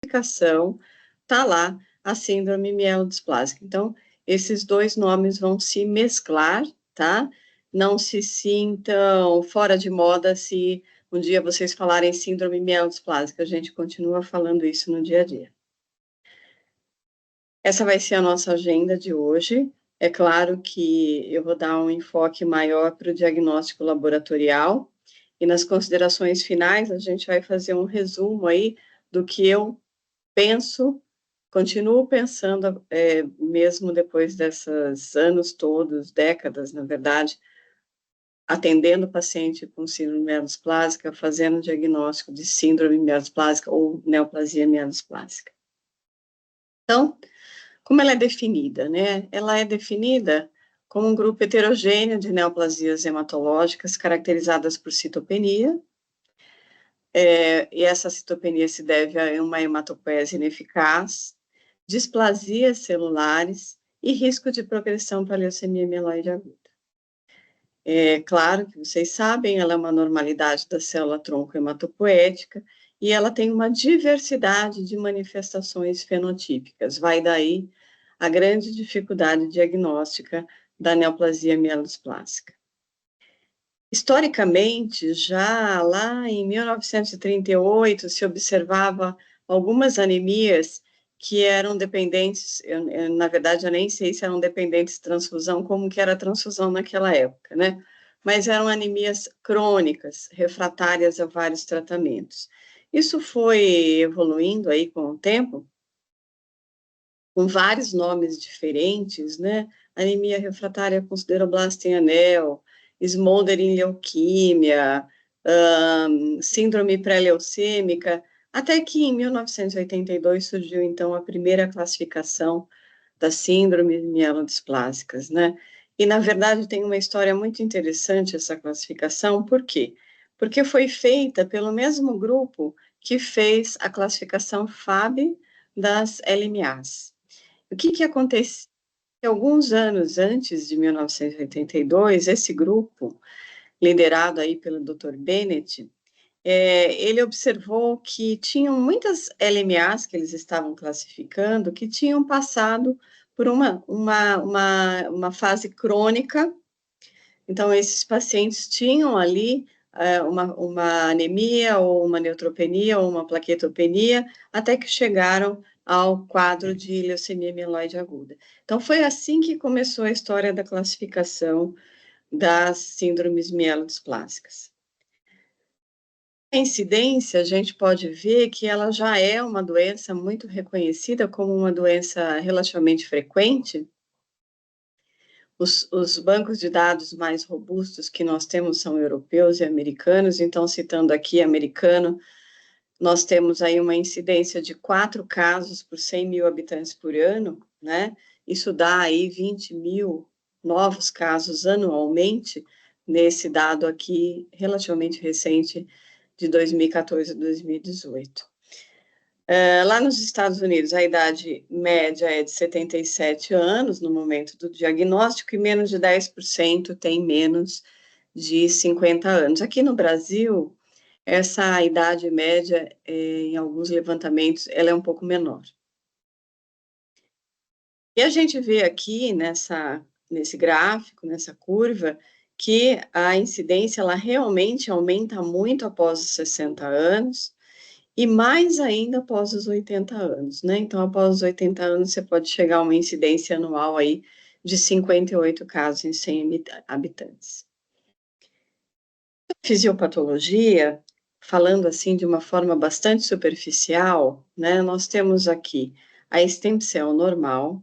classificação está lá a síndrome mielodisplásica. Então, esses dois nomes vão se mesclar, tá? Não se sintam fora de moda se um dia vocês falarem síndrome mielodisplásica, a gente continua falando isso no dia a dia. Essa vai ser a nossa agenda de hoje. É claro que eu vou dar um enfoque maior para o diagnóstico laboratorial, e nas considerações finais a gente vai fazer um resumo aí do que eu penso, continuo pensando, mesmo depois desses anos todos, décadas, na verdade, atendendo o paciente com síndrome mielodisplásica, fazendo diagnóstico de síndrome mielodisplásica ou neoplasia mielodisplásica. Então, como ela é definida, né? Ela é definida como um grupo heterogêneo de neoplasias hematológicas caracterizadas por citopenia, e essa citopenia se deve a uma hematopoese ineficaz, displasias celulares e risco de progressão para a leucemia mieloide aguda. É claro que vocês sabem, ela é uma normalidade da célula-tronco hematopoética e ela tem uma diversidade de manifestações fenotípicas. Vai daí a grande dificuldade diagnóstica da neoplasia mielodisplásica. Historicamente, já lá em 1938, se observava algumas anemias que eram dependentes, na verdade, eu nem sei se eram dependentes de transfusão, como que era a transfusão naquela época, né? Mas eram anemias crônicas, refratárias a vários tratamentos. Isso foi evoluindo aí com o tempo, com vários nomes diferentes, né? Anemia refratária com sideroblastia em anel, smoldering leuquímia, síndrome pré-leucêmica, até que em 1982 surgiu, então, a primeira classificação das síndromes mielodisplásicas, né? E, na verdade, tem uma história muito interessante essa classificação, por quê? Porque foi feita pelo mesmo grupo que fez a classificação FAB das LMAs. O que aconteceu? Alguns anos antes de 1982, esse grupo, liderado aí pelo Dr. Bennett, ele observou que tinham muitas LMAs que eles estavam classificando que tinham passado por uma fase crônica. Então, esses pacientes tinham ali uma anemia, ou uma neutropenia, ou uma plaquetopenia, até que chegaram ao quadro de leucemia mieloide aguda. Então, foi assim que começou a história da classificação das síndromes mielodisplásicas. A incidência, a gente pode ver que ela já é uma doença muito reconhecida como uma doença relativamente frequente. Os bancos de dados mais robustos que nós temos são europeus e americanos, então, citando aqui americano, nós temos aí uma incidência de 4 casos por 100 mil habitantes por ano, né? Isso dá aí 20 mil novos casos anualmente, nesse dado aqui relativamente recente, de 2014 a 2018. Lá nos Estados Unidos, a idade média é de 77 anos no momento do diagnóstico e menos de 10% tem menos de 50 anos. Aqui no Brasil, essa idade média, em alguns levantamentos, ela é um pouco menor. E a gente vê aqui nesse gráfico, nessa curva, que a incidência ela realmente aumenta muito após os 60 anos, e mais ainda após os 80 anos, né? Então, após os 80 anos, você pode chegar a uma incidência anual aí de 58 casos em 100 habitantes. Fisiopatologia, falando assim de uma forma bastante superficial, né? Nós temos aqui a stem cell normal,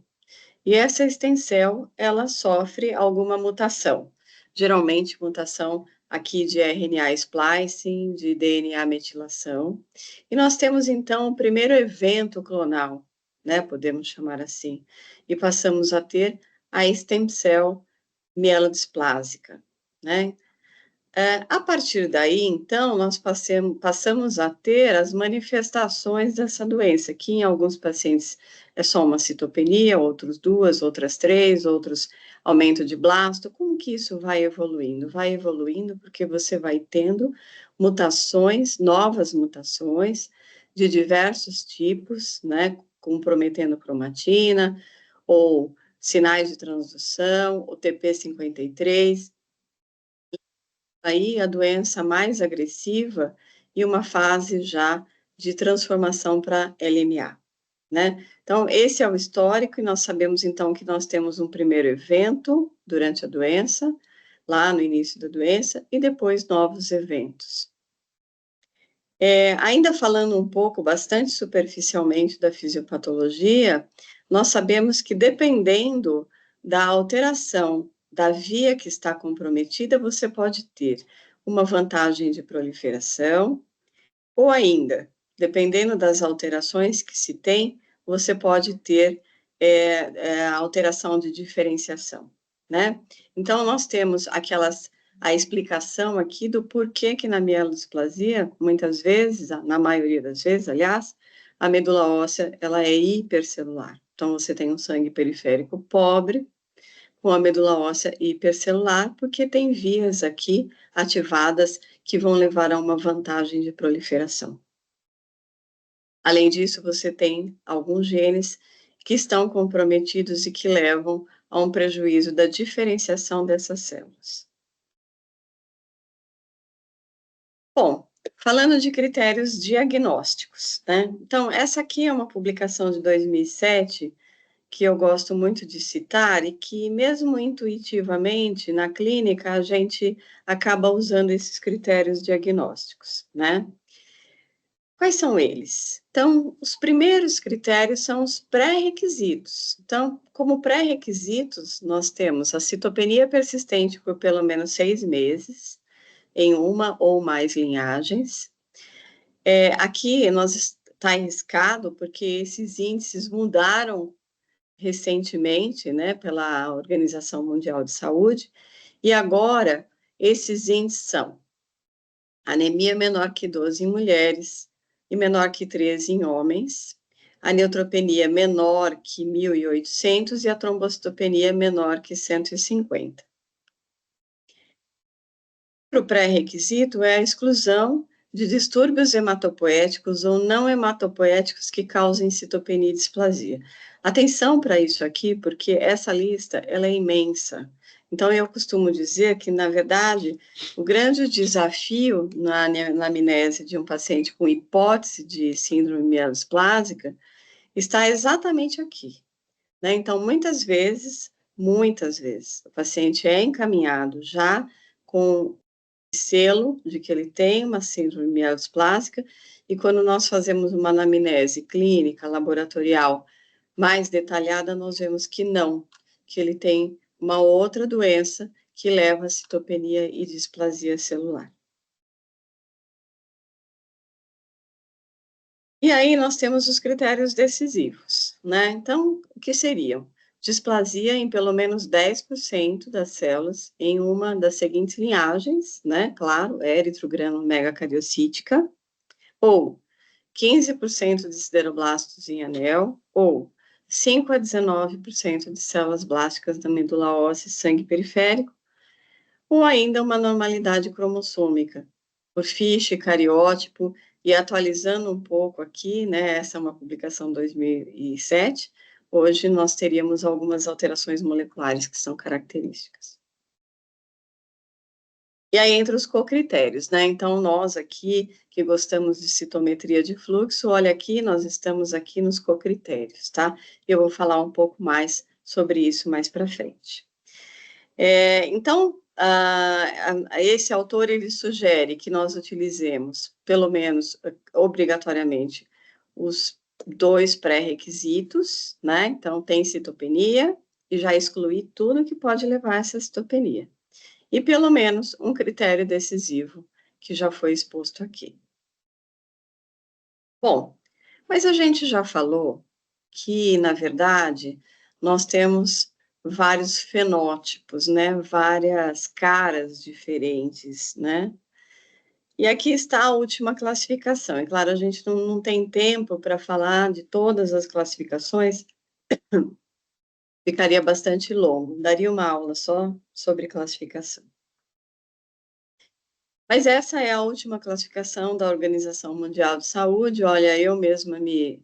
e essa stem cell, ela sofre alguma mutação, geralmente mutação aqui de RNA splicing, de DNA metilação, e nós temos então o primeiro evento clonal, né, podemos chamar assim, e passamos a ter a stem cell mielodisplásica, né? A partir daí, então, nós passamos a ter as manifestações dessa doença, que em alguns pacientes é só uma citopenia, outros 2, outras 3, outros aumento de blasto. Como que isso vai evoluindo? Vai evoluindo porque você vai tendo mutações, novas mutações, de diversos tipos, né, comprometendo cromatina, ou sinais de transdução, o TP53, aí a doença mais agressiva e uma fase já de transformação para LMA, né? Então, esse é o histórico, e nós sabemos, então, que nós temos um primeiro evento durante a doença, lá no início da doença, e depois novos eventos. Ainda falando um pouco, bastante superficialmente da fisiopatologia, nós sabemos que dependendo da alteração da via que está comprometida, você pode ter uma vantagem de proliferação, ou ainda, dependendo das alterações que se tem, você pode ter alteração de diferenciação, né? Então, nós temos a explicação aqui do porquê que na mielodisplasia, muitas vezes, na maioria das vezes, aliás, a medula óssea, ela é hipercelular. Então, você tem um sangue periférico pobre, com a medula óssea hipercelular, porque tem vias aqui ativadas que vão levar a uma vantagem de proliferação. Além disso, você tem alguns genes que estão comprometidos e que levam a um prejuízo da diferenciação dessas células. Bom, falando de critérios diagnósticos, né? Então, essa aqui é uma publicação de 2007 que eu gosto muito de citar e que, mesmo intuitivamente, na clínica, a gente acaba usando esses critérios diagnósticos, né? Quais são eles? Então, os primeiros critérios são os pré-requisitos. Então, como pré-requisitos, nós temos a citopenia persistente por pelo menos 6 meses, em uma ou mais linhagens. Aqui está arriscado, porque esses índices mudaram recentemente, né, pela Organização Mundial de Saúde, e agora esses índices são anemia menor que 12 em mulheres e menor que 13 em homens, a neutropenia menor que 1.800 e a trombocitopenia menor que 150. O pré-requisito é a exclusão de distúrbios hematopoéticos ou não hematopoéticos que causem citopenia e displasia. Atenção para isso aqui, porque essa lista ela é imensa. Então, eu costumo dizer que, na verdade, o grande desafio na anamnese de um paciente com hipótese de síndrome mielosplásica está exatamente aqui, né? Então, muitas vezes, o paciente é encaminhado já com selo de que ele tem uma síndrome mielosplásica, e quando nós fazemos uma anamnese clínica, laboratorial, mais detalhada, nós vemos que não, que ele tem uma outra doença que leva a citopenia e displasia celular. E aí nós temos os critérios decisivos, né? Então, o que seriam? Displasia em pelo menos 10% das células em uma das seguintes linhagens, né? Claro, eritrograno megacariocítica, ou 15% de sideroblastos em anel, ou 5 a 19% de células blásticas da medula óssea e sangue periférico, ou ainda uma normalidade cromossômica, por fiche, cariótipo, e atualizando um pouco aqui, né, essa é uma publicação 2007, hoje nós teríamos algumas alterações moleculares que são características. E aí entra os cocritérios, né? Então, nós aqui, que gostamos de citometria de fluxo, olha aqui, nós estamos aqui nos cocritérios, tá? Eu vou falar um pouco mais sobre isso mais para frente. Então, esse autor, ele sugere que nós utilizemos, pelo menos, obrigatoriamente, os 2 pré-requisitos, né? Então, tem citopenia, e já excluir tudo que pode levar a essa citopenia. E pelo menos um critério decisivo, que já foi exposto aqui. Bom, mas a gente já falou que, na verdade, nós temos vários fenótipos, né? Várias caras diferentes, né? E aqui está a última classificação. É claro, a gente não tem tempo para falar de todas as classificações, ficaria bastante longo, daria uma aula só sobre classificação. Mas essa é a última classificação da Organização Mundial de Saúde. Olha, eu mesma me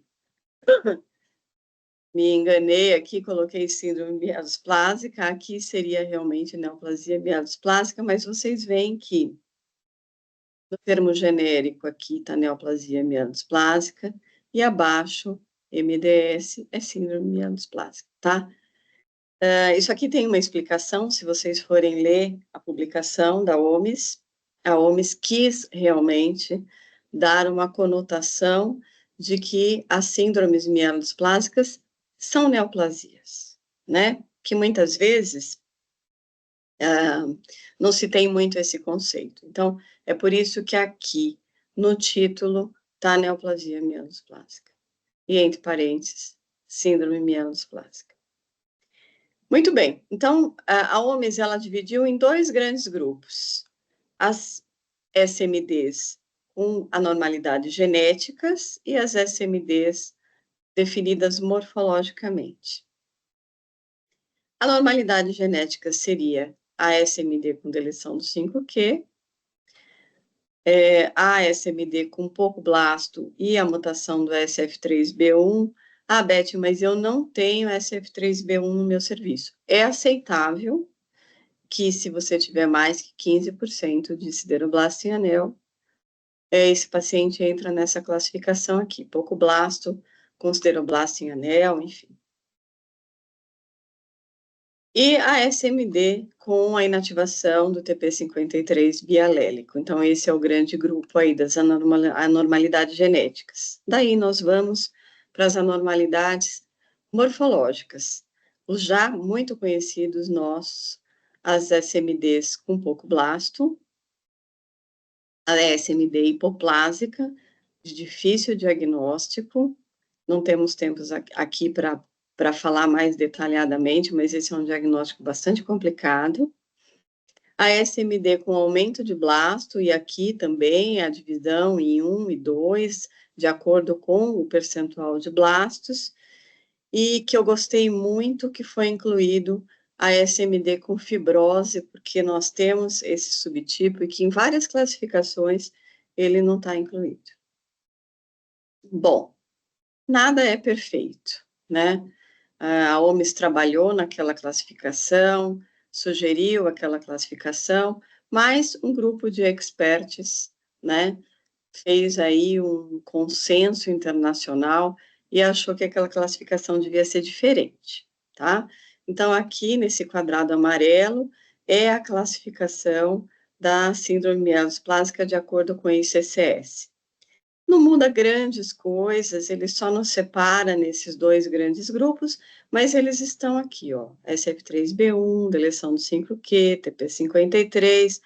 enganei aqui, coloquei síndrome mielosplásica, aqui seria realmente neoplasia mielosplásica, mas vocês veem que no termo genérico aqui está neoplasia mielosplásica e abaixo MDS é síndrome mielosplásica, tá? Isso aqui tem uma explicação, se vocês forem ler a publicação da OMS, a OMS quis realmente dar uma conotação de que as síndromes mieloplásicas são neoplasias, né? Que muitas vezes não se tem muito esse conceito. Então, é por isso que aqui, no título, está neoplasia mielosplásica. E entre parênteses, síndrome mielosplásica. Muito bem, então a OMS ela dividiu em dois grandes grupos, as SMDs com anormalidades genéticas e as SMDs definidas morfologicamente. A normalidade genética seria a SMD com deleção do 5q, a SMD com pouco blasto e a mutação do SF3B1. Ah, Beth, mas eu não tenho SF3B1 no meu serviço. É aceitável que se você tiver mais que 15% de sideroblasto em anel, esse paciente entra nessa classificação aqui, pouco blasto, com sideroblasto em anel, enfim. E a SMD com a inativação do TP53 bialélico. Então, esse é o grande grupo aí das anormalidades genéticas. Daí nós vamos para as anormalidades morfológicas. Os já muito conhecidos nossos, as SMDs com pouco blasto, a SMD hipoplásica, de difícil diagnóstico, não temos tempos aqui para falar mais detalhadamente, mas esse é um diagnóstico bastante complicado. A SMD com aumento de blasto, e aqui também a divisão em 1 e 2, de acordo com o percentual de blastos, e que eu gostei muito que foi incluído a SMD com fibrose, porque nós temos esse subtipo e que em várias classificações ele não está incluído. Bom, nada é perfeito, né? A OMS trabalhou naquela classificação, sugeriu aquela classificação, mas um grupo de experts, né, fez aí um consenso internacional e achou que aquela classificação devia ser diferente, tá? Então, aqui nesse quadrado amarelo é a classificação da síndrome mielosplásica de acordo com o ICCS. Não muda grandes coisas, ele só nos separa nesses dois grandes grupos, mas eles estão aqui, ó, SF3B1, deleção do 5q, TP53,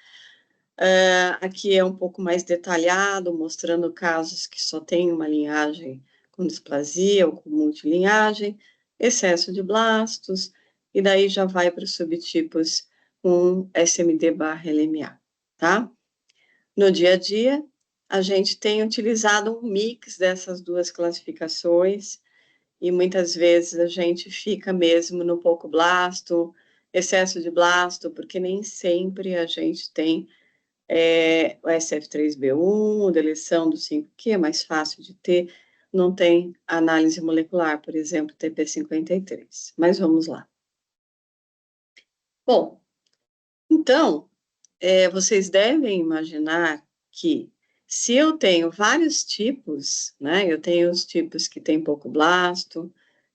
aqui é um pouco mais detalhado, mostrando casos que só tem uma linhagem com displasia ou com multilinhagem, excesso de blastos, e daí já vai para os subtipos com SMD/LMA, tá? No dia a dia, a gente tem utilizado um mix dessas duas classificações, e muitas vezes a gente fica mesmo no pouco blasto, excesso de blasto, porque nem sempre a gente tem o SF3B1, deleção do 5q, é mais fácil de ter, não tem análise molecular, por exemplo, TP53. Mas vamos lá. Bom, então, vocês devem imaginar que se eu tenho vários tipos, né, eu tenho os tipos que tem pouco blasto,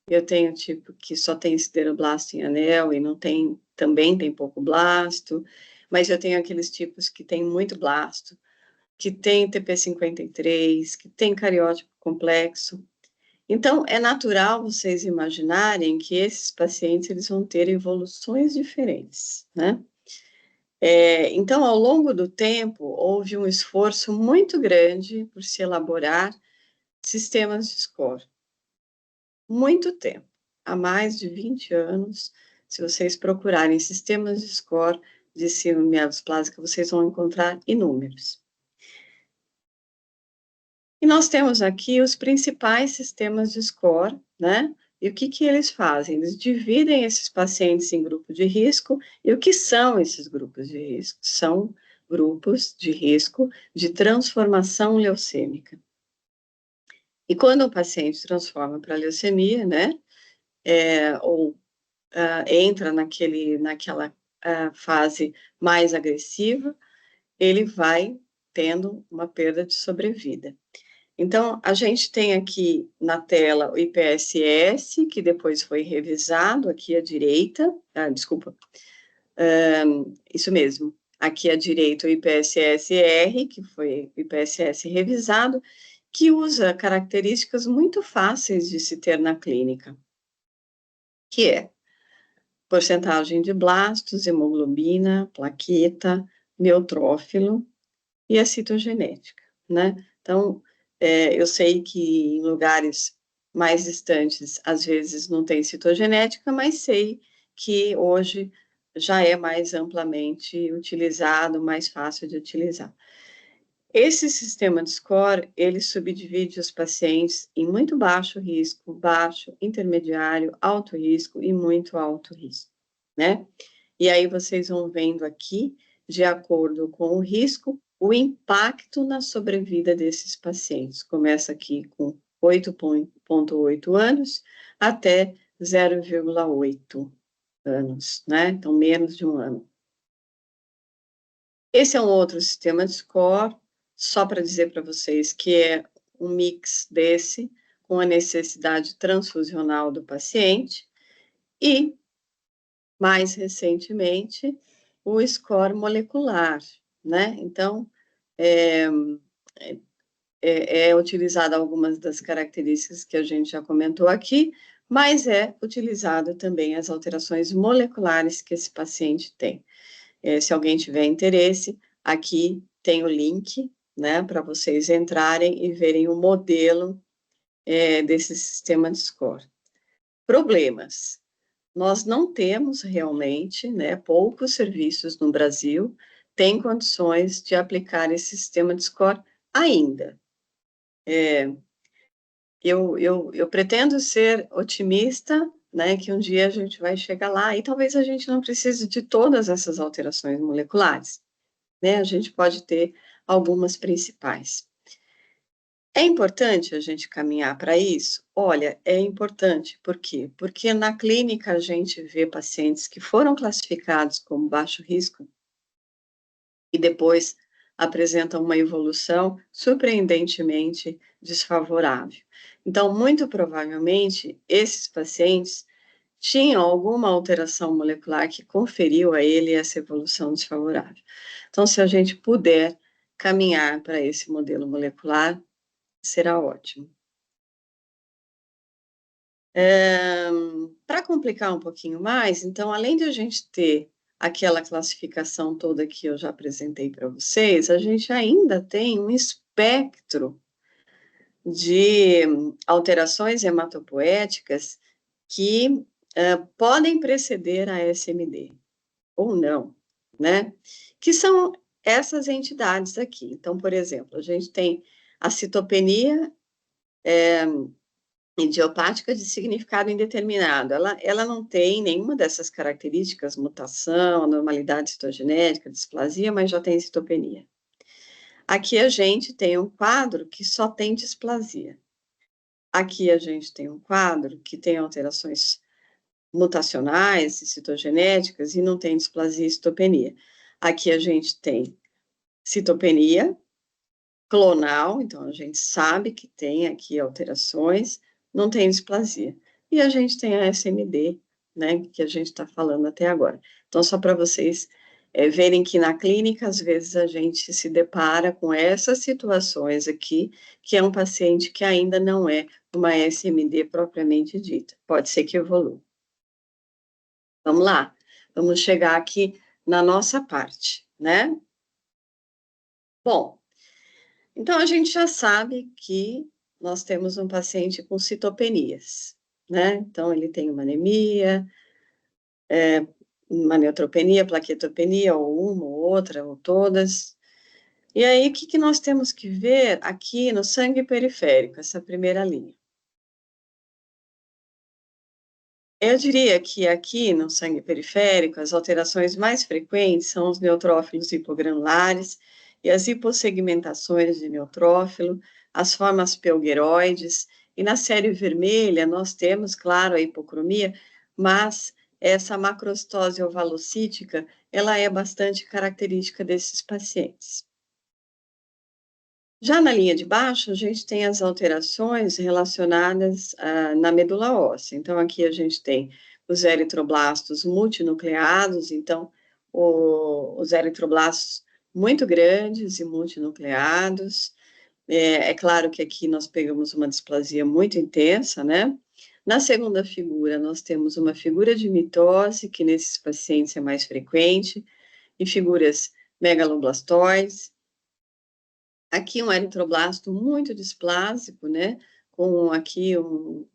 eu tenho tipo que só tem sideroblasto em anel e não tem, também tem pouco blasto, mas eu tenho aqueles tipos que tem muito blasto, que tem TP53, que tem cariótipo complexo. Então, é natural vocês imaginarem que esses pacientes eles vão ter evoluções diferentes, né? Então, ao longo do tempo, houve um esforço muito grande por se elaborar sistemas de score. Muito tempo, há mais de 20 anos, se vocês procurarem sistemas de score de síndrome mielosplásica, vocês vão encontrar inúmeros. E nós temos aqui os principais sistemas de score, né? E o que eles fazem? Eles dividem esses pacientes em grupo de risco, e o que são esses grupos de risco? São grupos de risco de transformação leucêmica. E quando o paciente transforma para leucemia, né, entra naquela fase mais agressiva, ele vai tendo uma perda de sobrevida. Então, a gente tem aqui na tela o IPSS, que depois foi revisado, aqui à direita, isso mesmo, aqui à direita o IPSS-R, que foi o IPSS revisado, que usa características muito fáceis de se ter na clínica, que é porcentagem de blastos, hemoglobina, plaqueta, neutrófilo e a citogenética, né? Então, eu sei que em lugares mais distantes, às vezes não tem citogenética, mas sei que hoje já é mais amplamente utilizado, mais fácil de utilizar. Esse sistema de score, ele subdivide os pacientes em muito baixo risco, baixo, intermediário, alto risco e muito alto risco, né? E aí vocês vão vendo aqui, de acordo com o risco, o impacto na sobrevida desses pacientes. Começa aqui com 8,8 anos até 0,8 anos, né? Então, menos de um ano. Esse é um outro sistema de score, só para dizer para vocês que é um mix desse, com a necessidade transfusional do paciente, e, mais recentemente, o score molecular, né? Então, é utilizado algumas das características que a gente já comentou aqui, mas é utilizado também as alterações moleculares que esse paciente tem. Se alguém tiver interesse, aqui tem o link, né, para vocês entrarem e verem o modelo desse sistema de score. Problemas. Nós não temos realmente, né, poucos serviços no Brasil têm condições de aplicar esse sistema de score ainda. Eu pretendo ser otimista, né, que um dia a gente vai chegar lá e talvez a gente não precise de todas essas alterações moleculares, né? A gente pode ter algumas principais. É importante a gente caminhar para isso? Olha, é importante. Por quê? Porque na clínica a gente vê pacientes que foram classificados como baixo risco e depois apresentam uma evolução surpreendentemente desfavorável. Então, muito provavelmente, esses pacientes tinham alguma alteração molecular que conferiu a ele essa evolução desfavorável. Então, se a gente puder caminhar para esse modelo molecular, será ótimo. Para complicar um pouquinho mais, então, além de a gente ter aquela classificação toda que eu já apresentei para vocês, a gente ainda tem um espectro de alterações hematopoéticas que podem preceder a SMD, ou não, né? Que são essas entidades aqui. Então, por exemplo, a gente tem a citopenia idiopática de significado indeterminado. Ela não tem nenhuma dessas características, mutação, anormalidade citogenética, displasia, mas já tem citopenia. Aqui a gente tem um quadro que só tem displasia. Aqui a gente tem um quadro que tem alterações mutacionais e citogenéticas e não tem displasia e citopenia. Aqui a gente tem citopenia clonal, então a gente sabe que tem aqui alterações, não tem displasia. E a gente tem a SMD, né, que a gente está falando até agora. Então, só para vocês verem que na clínica, às vezes, a gente se depara com essas situações aqui, que é um paciente que ainda não é uma SMD propriamente dita. Pode ser que evolua. Vamos lá, vamos chegar aqui na nossa parte, né? Bom, então a gente já sabe que nós temos um paciente com citopenias, né? Então ele tem uma anemia, uma neutropenia, plaquetopenia, ou uma, ou outra, ou todas. E aí, o que nós temos que ver aqui no sangue periférico, essa primeira linha? Eu diria que aqui no sangue periférico, as alterações mais frequentes são os neutrófilos hipogranulares e as hipossegmentações de neutrófilo, as formas pelgueroides, e na série vermelha nós temos, claro, a hipocromia, mas essa macrocitose ovalocítica, ela é bastante característica desses pacientes. Já na linha de baixo, a gente tem as alterações relacionadas na medula óssea. Então, aqui a gente tem os eritroblastos multinucleados, então, os eritroblastos muito grandes e multinucleados. É claro que aqui nós pegamos uma displasia muito intensa, né? Na segunda figura, nós temos uma figura de mitose, que nesses pacientes é mais frequente, e figuras megaloblastoides. Aqui um eritroblasto muito displásico, né? Com aqui um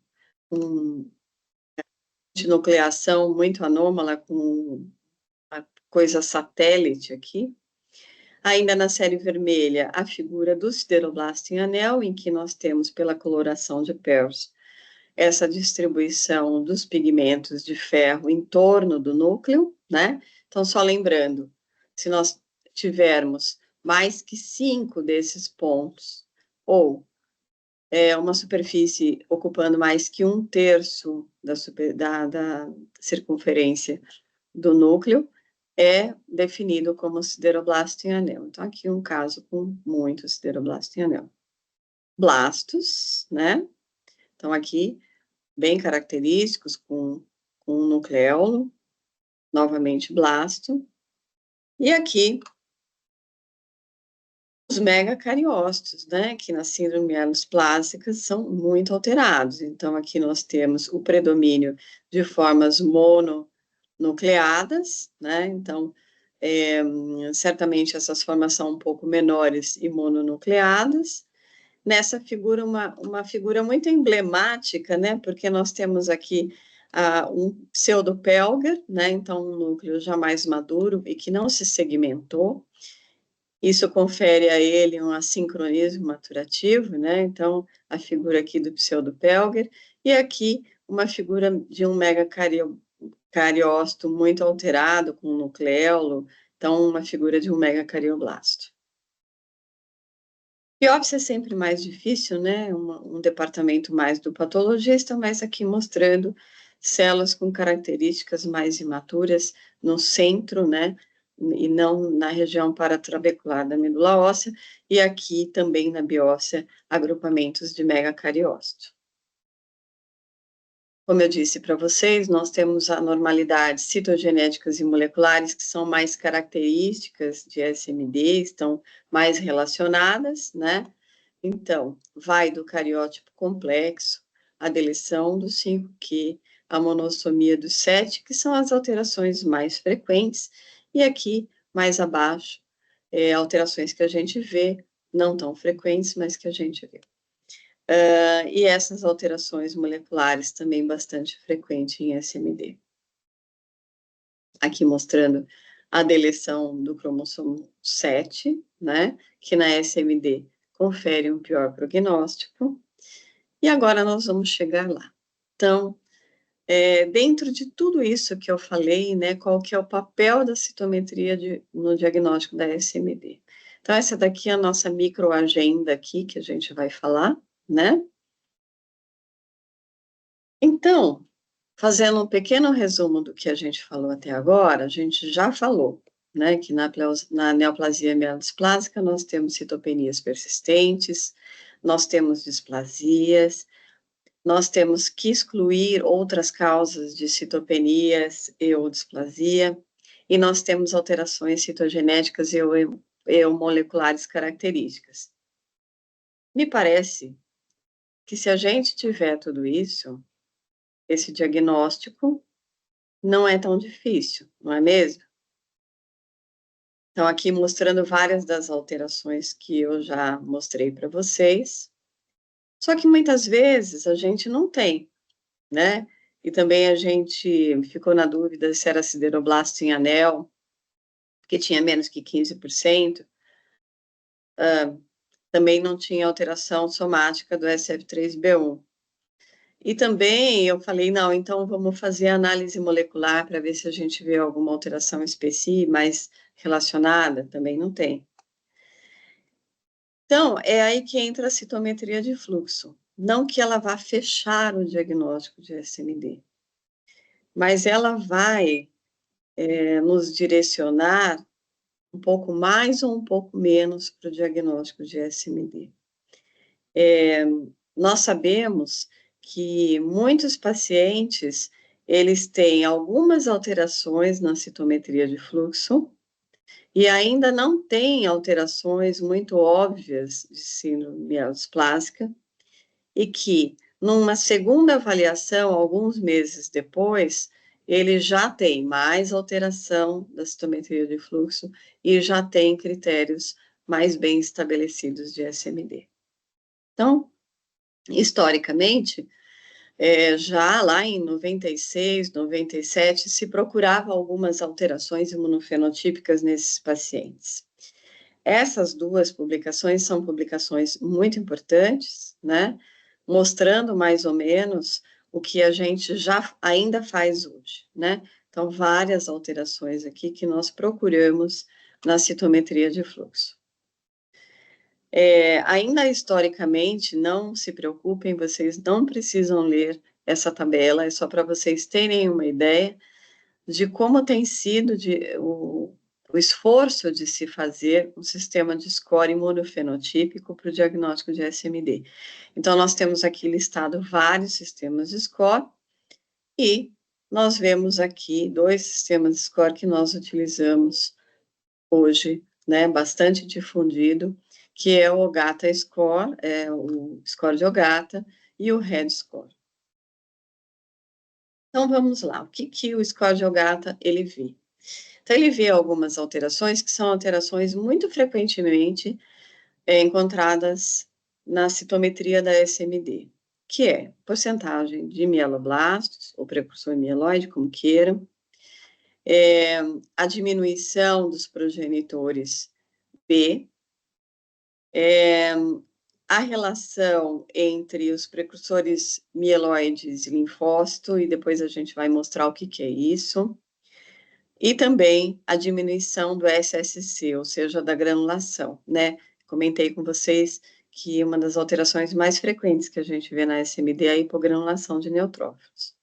nucleação muito anômala, com a coisa satélite aqui. Ainda na série vermelha, a figura do sideroblasto em anel, em que nós temos, pela coloração de Pearce, essa distribuição dos pigmentos de ferro em torno do núcleo, né? Então, só lembrando, se nós tivermos mais que 5 desses pontos, ou uma superfície ocupando mais que 1/3 da circunferência do núcleo, é definido como sideroblasto em anel. Então, aqui um caso com muito sideroblasto em anel. Blastos, né? Então, aqui, bem característicos, com um nucleolo, novamente blasto. E aqui, os megacariócitos, né, que na síndrome mielosplásica são muito alterados. Então, aqui nós temos o predomínio de formas mononucleadas, né, então, certamente essas formas são um pouco menores e mononucleadas. Nessa figura, uma figura muito emblemática, né, porque nós temos aqui um pseudopelgar, né, então um núcleo já mais maduro e que não se segmentou. Isso confere a ele um assincronismo maturativo, né? Então, a figura aqui do pseudopelgar, e aqui uma figura de um megacariócito muito alterado, com um nucleolo, então uma figura de um megacarioblasto. Biópsia é sempre mais difícil, né? Um departamento mais do patologista, mas aqui mostrando células com características mais imaturas no centro, né? E não na região paratrabecular da medula óssea, e aqui também na biópsia, agrupamentos de megacariócito. Como eu disse para vocês, nós temos anormalidades citogenéticas e moleculares que são mais características de SMD, estão mais relacionadas, né? Então, vai do cariótipo complexo, a deleção do 5q, a monossomia do 7, que são as alterações mais frequentes, e aqui, mais abaixo, alterações que a gente vê, não tão frequentes, mas que a gente vê. E essas alterações moleculares também bastante frequentes em SMD. Aqui mostrando a deleção do cromossomo 7, né, que na SMD confere um pior prognóstico. E agora nós vamos chegar lá. Então, dentro de tudo isso que eu falei, né, qual que é o papel da citometria no diagnóstico da SMD? Então, essa daqui é a nossa microagenda aqui, que a gente vai falar, né? Então, fazendo um pequeno resumo do que a gente falou até agora, a gente já falou, né, que na neoplasia mielodisplásica nós temos citopenias persistentes, nós temos displasias, nós temos que excluir outras causas de citopenias e ou displasia, e nós temos alterações citogenéticas e moleculares características. Me parece que se a gente tiver tudo isso, esse diagnóstico não é tão difícil, não é mesmo? Então, aqui mostrando várias das alterações que eu já mostrei para vocês, só que muitas vezes a gente não tem, né? E também a gente ficou na dúvida se era sideroblasto em anel, que tinha menos que 15%, também não tinha alteração somática do SF3B1. E também eu falei, não, então vamos fazer análise molecular para ver se a gente vê alguma alteração específica, mais relacionada, também não tem. Então, é aí que entra a citometria de fluxo. Não que ela vá fechar o diagnóstico de SMD, mas ela vai nos direcionar um pouco mais ou um pouco menos para o diagnóstico de SMD. Nós sabemos que muitos pacientes, eles têm algumas alterações na citometria de fluxo e ainda não têm alterações muito óbvias de síndrome mielosplásica e que, numa segunda avaliação, alguns meses depois, ele já tem mais alteração da citometria de fluxo e já tem critérios mais bem estabelecidos de SMD. Então, historicamente, já lá em 96, 97, se procurava algumas alterações imunofenotípicas nesses pacientes. Essas duas publicações são publicações muito importantes, né? Mostrando mais ou menos o que a gente já ainda faz hoje, né? Então, várias alterações aqui que nós procuramos na citometria de fluxo. Ainda historicamente, não se preocupem, vocês não precisam ler essa tabela, é só para vocês terem uma ideia de como tem sido o esforço de se fazer um sistema de score imunofenotípico para o diagnóstico de SMD. Então, nós temos aqui listado vários sistemas de score e nós vemos aqui 2 sistemas de score que nós utilizamos hoje, né, bastante difundido, que é o Ogata Score, o score de Ogata e o Red Score. Então, vamos lá, o que o score de Ogata ele vê? Então, ele vê algumas alterações que são alterações muito frequentemente encontradas na citometria da SMD, que é porcentagem de mieloblastos, ou precursor mieloide, como queiram, a diminuição dos progenitores B, a relação entre os precursores mieloides e linfócito, e depois a gente vai mostrar o que é isso, e também a diminuição do SSC, ou seja, da granulação, né? Comentei com vocês que uma das alterações mais frequentes que a gente vê na SMD é a hipogranulação de neutrófilos.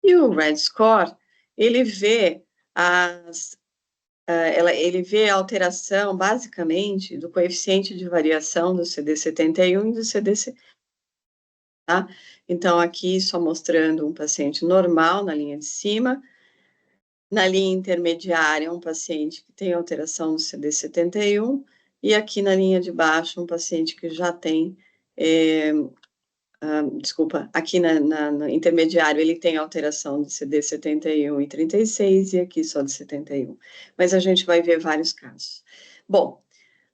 E o Red Score, ele vê ele vê a alteração, basicamente, do coeficiente de variação do CD71 e do CDC. Tá? Então, aqui só mostrando um paciente normal na linha de cima. Na linha intermediária, um paciente que tem alteração do CD71. E aqui na linha de baixo, um paciente que já tem... desculpa, aqui no intermediário ele tem alteração de CD71 e 36, e aqui só de 71. Mas a gente vai ver vários casos. Bom,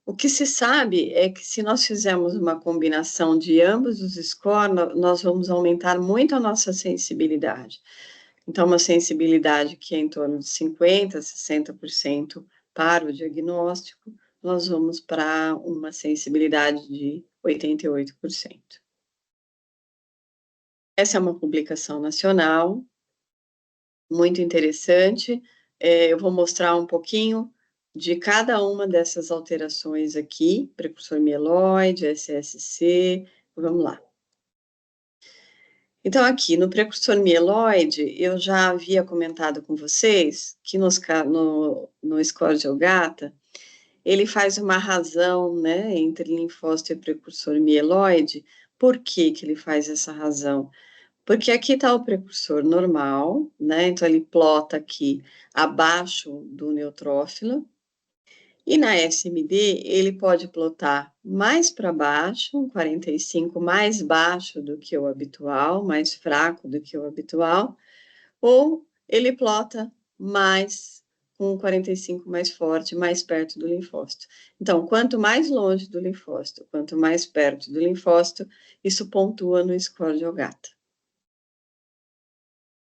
o que se sabe é que se nós fizermos uma combinação de ambos os scores, nós vamos aumentar muito a nossa sensibilidade. Então, uma sensibilidade que é em torno de 50%, 60% para o diagnóstico, nós vamos para uma sensibilidade de 88%. Essa é uma publicação nacional, muito interessante. Eu vou mostrar um pouquinho de cada uma dessas alterações aqui, precursor mieloide, SSC, vamos lá. Então, aqui, no precursor mieloide, eu já havia comentado com vocês que no score de Ogata, ele faz uma razão, né, entre linfócito e precursor mieloide. Por que que ele faz essa razão? Porque aqui está o precursor normal, né? Então, ele plota aqui abaixo do neutrófilo. E na SMD, ele pode plotar mais para baixo, um 45 mais baixo do que o habitual, mais fraco do que o habitual, ou ele plota mais, com um 45 mais forte, mais perto do linfócito. Então, quanto mais longe do linfócito, quanto mais perto do linfócito, isso pontua no score de Ogata.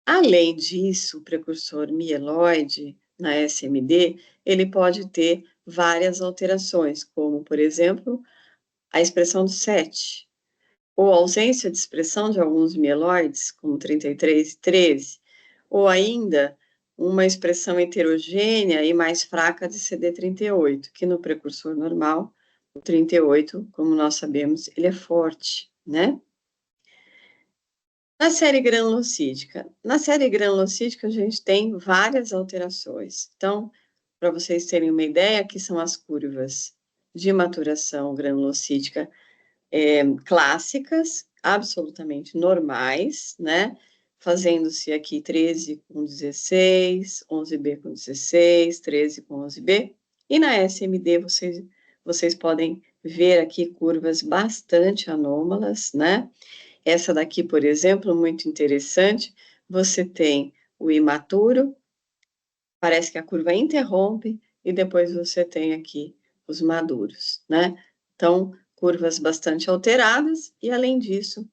Além disso, o precursor mieloide, na SMD, ele pode ter várias alterações, como, por exemplo, a expressão do 7. ou ausência de expressão de alguns mieloides, como 33 e 13, ou ainda uma expressão heterogênea e mais fraca de CD38, que no precursor normal, o 38, como nós sabemos, ele é forte, né? Na série granulocítica. Na série granulocítica, a gente tem várias alterações. Então, para vocês terem uma ideia, aqui são as curvas de maturação granulocítica clássicas, absolutamente normais, né? Fazendo-se aqui 13 com 16, 11B com 16, 13 com 11B. E na SMD, vocês podem ver aqui curvas bastante anômalas, né? Essa daqui, por exemplo, muito interessante, você tem o imaturo, parece que a curva interrompe, e depois você tem aqui os maduros, né? Então, curvas bastante alteradas, e além disso,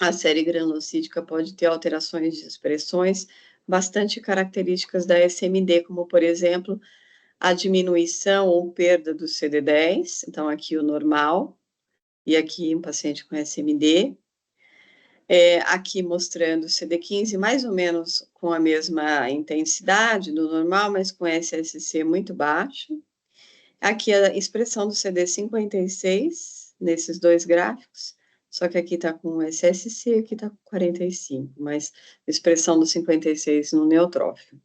a série granulocítica pode ter alterações de expressões bastante características da SMD, como, por exemplo, a diminuição ou perda do CD10, então aqui o normal, e aqui um paciente com SMD, aqui mostrando o CD15 mais ou menos com a mesma intensidade do normal, mas com SSC muito baixo. Aqui a expressão do CD56, nesses dois gráficos, só que aqui está com SSC, aqui está com 45, mas expressão do 56 no neutrófilo.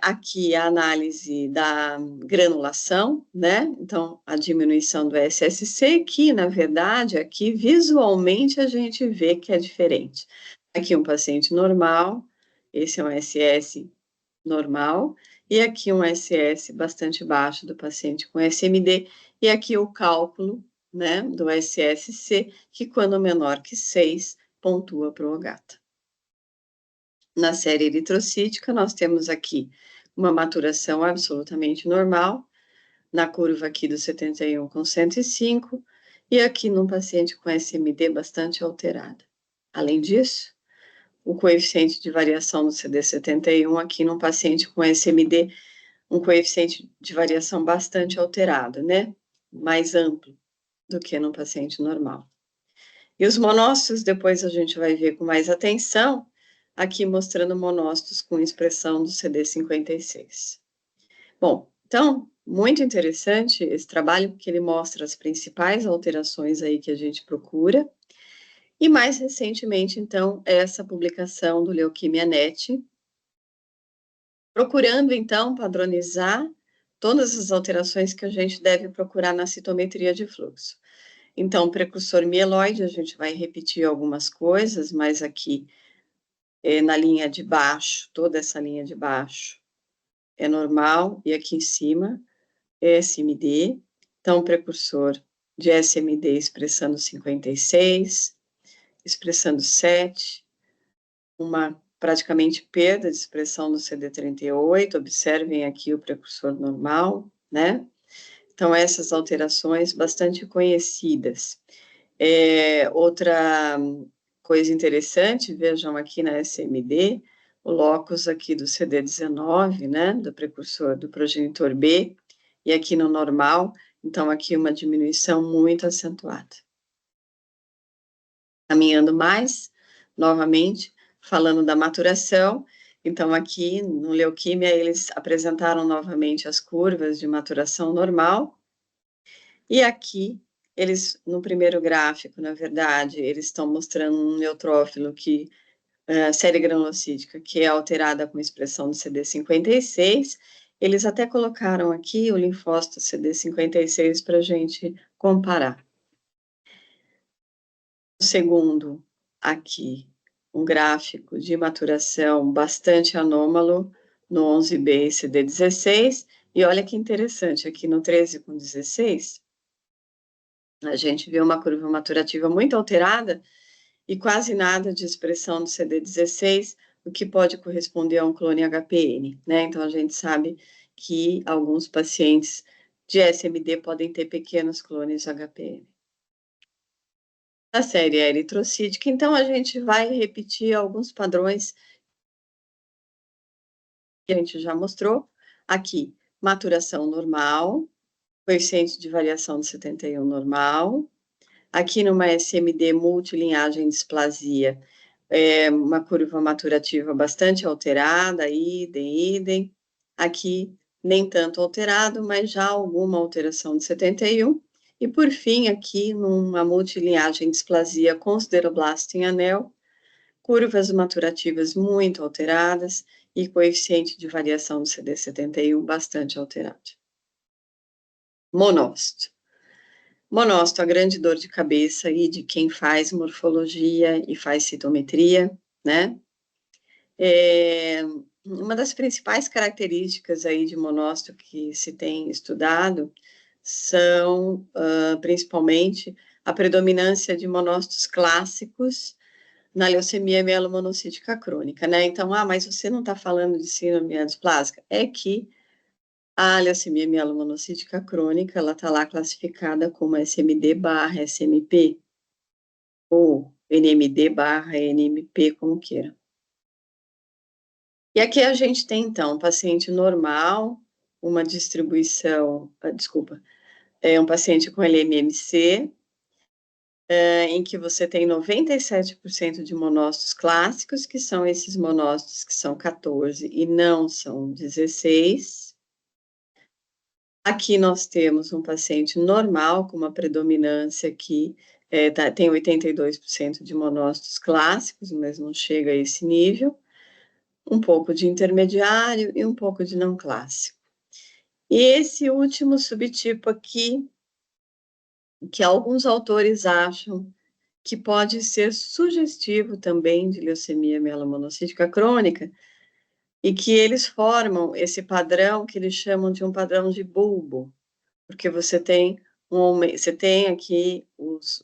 Aqui a análise da granulação, né? Então, a diminuição do SSC, que, na verdade, aqui visualmente a gente vê que é diferente. Aqui um paciente normal, esse é um SS normal, e aqui um SS bastante baixo do paciente com SMD, e aqui o cálculo, né, do SSC, que quando menor que 6, pontua para o gata. Na série eritrocítica, nós temos aqui uma maturação absolutamente normal, na curva aqui do 71 com 105, e aqui num paciente com SMD bastante alterada. Além disso, o coeficiente de variação do CD71 aqui num paciente com SMD, um coeficiente de variação bastante alterado, né? Mais amplo do que num paciente normal. E os monócitos, depois a gente vai ver com mais atenção, aqui mostrando monócitos com expressão do CD56. Bom, então, muito interessante esse trabalho, porque ele mostra as principais alterações aí que a gente procura. E mais recentemente, então, essa publicação do Leuquimia Net, procurando, então, padronizar todas as alterações que a gente deve procurar na citometria de fluxo. Então, precursor mieloide, a gente vai repetir algumas coisas, mas aqui na linha de baixo, toda essa linha de baixo é normal, e aqui em cima é SMD, então precursor de SMD expressando 56, expressando 7, uma praticamente perda de expressão do CD38, observem aqui o precursor normal, né? Então, essas alterações bastante conhecidas. Outra coisa interessante, vejam aqui na SMD, o locus aqui do CD19, né, do precursor do progenitor B, e aqui no normal, então aqui uma diminuição muito acentuada. Caminhando mais, novamente, falando da maturação, então aqui no leuquimia eles apresentaram novamente as curvas de maturação normal, e aqui eles, no primeiro gráfico, na verdade, eles estão mostrando um neutrófilo que, série granulocítica, que é alterada com expressão do CD56, eles até colocaram aqui o linfócito CD56 para a gente comparar. O segundo, aqui, um gráfico de maturação bastante anômalo no 11B e CD16, e olha que interessante, aqui no 13 com 16, a gente vê uma curva maturativa muito alterada e quase nada de expressão do CD16, o que pode corresponder a um clone HPN, né? Então, a gente sabe que alguns pacientes de SMD podem ter pequenos clones HPN. Na série eritrocítica, então, a gente vai repetir alguns padrões que a gente já mostrou. Aqui, maturação normal, coeficiente de variação de 71 normal, Aqui numa SMD multilinhagem displasia, uma curva maturativa bastante alterada, idem. Aqui, nem tanto alterado, mas já alguma alteração de 71. E, por fim, aqui, numa multilinhagem displasia com sideroblasto em anel, curvas maturativas muito alteradas e coeficiente de variação do CD71 bastante alterado. Monócito. Monócito, a grande dor de cabeça aí de quem faz morfologia e faz citometria, né? Uma das principais características aí de monócito que se tem estudado são, principalmente, a predominância de monócitos clássicos na leucemia mielomonocítica crônica, né? Então, mas você não está falando de síndrome anaplásica? É que a leucemia mielomonocítica crônica, ela está lá classificada como SMD/SMP, ou NMD/NMP, como queira. E aqui a gente tem, então, um paciente normal, uma distribuição, um paciente com LMMC, em que você tem 97% de monócitos clássicos, que são esses monócitos que são 14 e não são 16. Aqui nós temos um paciente normal, com uma predominância que tem 82% de monócitos clássicos, mas não chega a esse nível, um pouco de intermediário e um pouco de não clássico. E esse último subtipo aqui, que alguns autores acham que pode ser sugestivo também de leucemia mielomonocítica crônica, e que eles formam esse padrão que eles chamam de um padrão de bulbo, porque você tem aqui os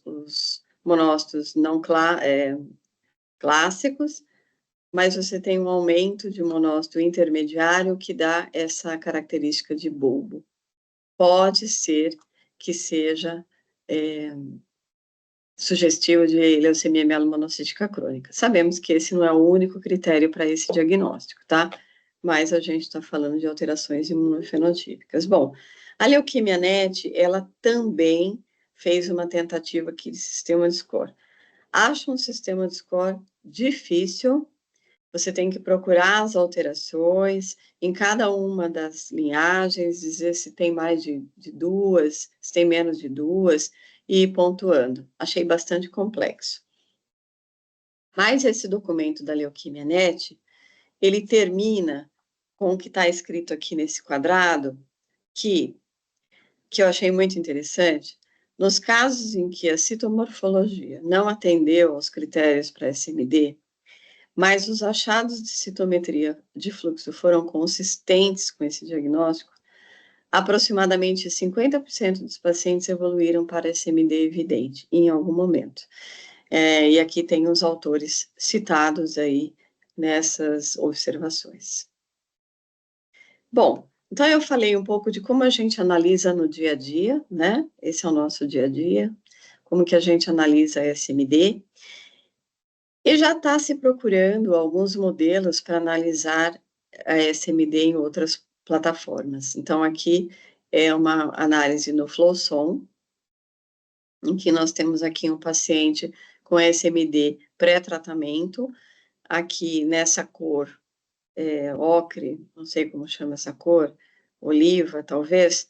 monócitos não clássicos, mas você tem um aumento de monócito intermediário que dá essa característica de bulbo. Pode ser que seja sugestivo de leucemia mielomonocítica crônica. Sabemos que esse não é o único critério para esse diagnóstico, tá? Mas a gente está falando de alterações imunofenotípicas. Bom, a leuquimia NET, ela também fez uma tentativa aqui de sistema de score. Acho um sistema de score difícil, você tem que procurar as alterações em cada uma das linhagens, dizer se tem mais de duas, se tem menos de duas, e ir pontuando. Achei bastante complexo. Mas esse documento da Leuquimia NET, ele termina com o que está escrito aqui nesse quadrado, que eu achei muito interessante. Nos casos em que a citomorfologia não atendeu aos critérios para SMD, mas os achados de citometria de fluxo foram consistentes com esse diagnóstico, aproximadamente 50% dos pacientes evoluíram para SMD evidente em algum momento. E aqui tem os autores citados aí nessas observações. Bom, então eu falei um pouco de como a gente analisa no dia a dia, né? Esse é o nosso dia a dia, como que a gente analisa a SMD. E já está se procurando alguns modelos para analisar a SMD em outras plataformas. Então, aqui é uma análise no Flowson, em que nós temos aqui um paciente com SMD pré-tratamento, aqui nessa cor ocre, não sei como chama essa cor, oliva, talvez,